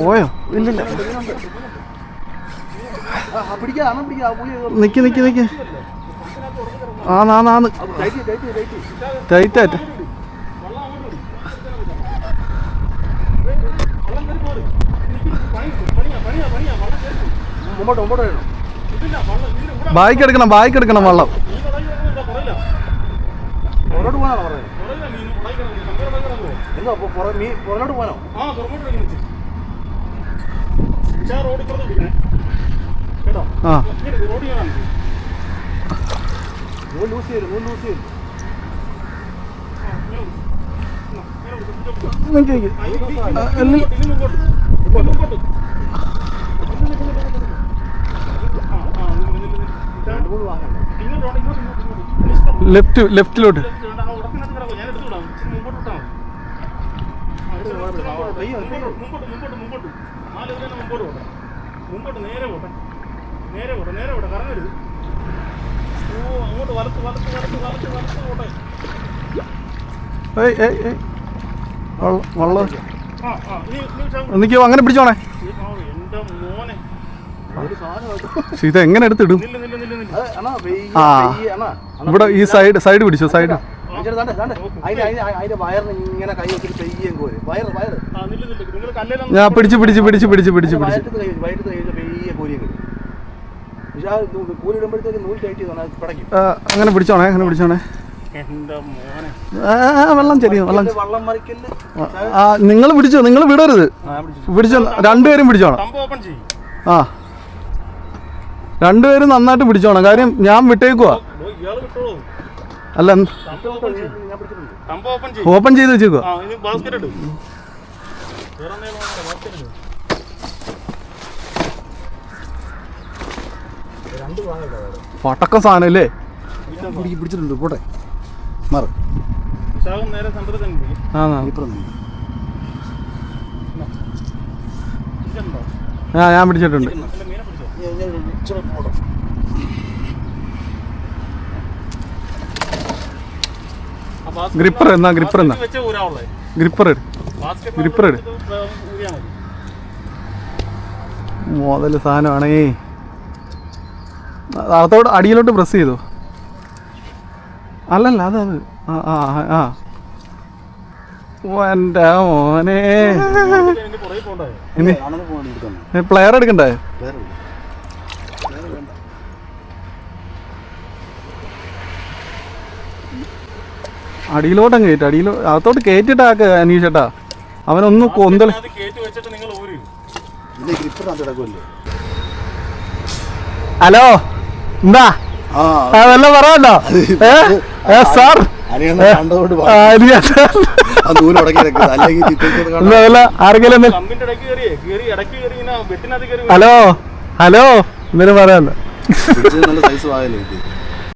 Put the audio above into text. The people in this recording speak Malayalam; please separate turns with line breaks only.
പോയോ? ഇല്ലില്ല. നിക്ക് നിക്ക് നിക്ക്. ആന്ന് ടൈറ്റായിട്ട്. ബായിക്ക് എടുക്കണം വെള്ളം. ലെഫ്റ്റിലോട്ട്. വെള്ളം എനിക്ക് അങ്ങനെ പിടിച്ചോണേ. ഇത് എങ്ങനെ എടുത്തിടും? ആ ഇവിടെ ഈ സൈഡ് പിടിച്ചോ. സൈഡ് ഞാൻ പിടിച്ച് അങ്ങനെ പിടിച്ചോണേ. വെള്ളം ചെറിയ നിങ്ങൾ പിടിച്ചോ. നിങ്ങൾ വിടരുത്. പിടിച്ചോ. രണ്ടുപേരും പിടിച്ചോണം. ആ രണ്ടുപേരും നന്നായിട്ട് പിടിച്ചോണം. കാര്യം ഞാൻ വിട്ടേക്കുവാ. അല്ല ഓപ്പൺ ചെയ്ത് വെച്ചേക്കുവാ. പടക്കം സാധനം അല്ലേ? പിടിച്ചിട്ടുണ്ട്. പോട്ടെ മാറും. ഞാൻ പിടിച്ചിട്ടുണ്ട്. ഗ്രിപ്പർ മുതല് സാധനമാണേ. അതോട് അടിയിലോട്ട് പ്രസ് ചെയ്തോ. അല്ലല്ല അത് എൻ്റെ മോനെ. പ്ലെയർ എടുക്കണ്ടേ? അടിയിലോട്ടങ്ങ് കയറ്റും. അകത്തോട്ട് കയറ്റിട്ടാക്ക അനീഷേട്ടാ. അവനൊന്ന് കൊന്തൽ. ഹലോ എന്താ വല്ല പറയണ്ടോ? സാർ ആരെങ്കിലും ഹലോ എന്തേലും പറയാല്ലോ.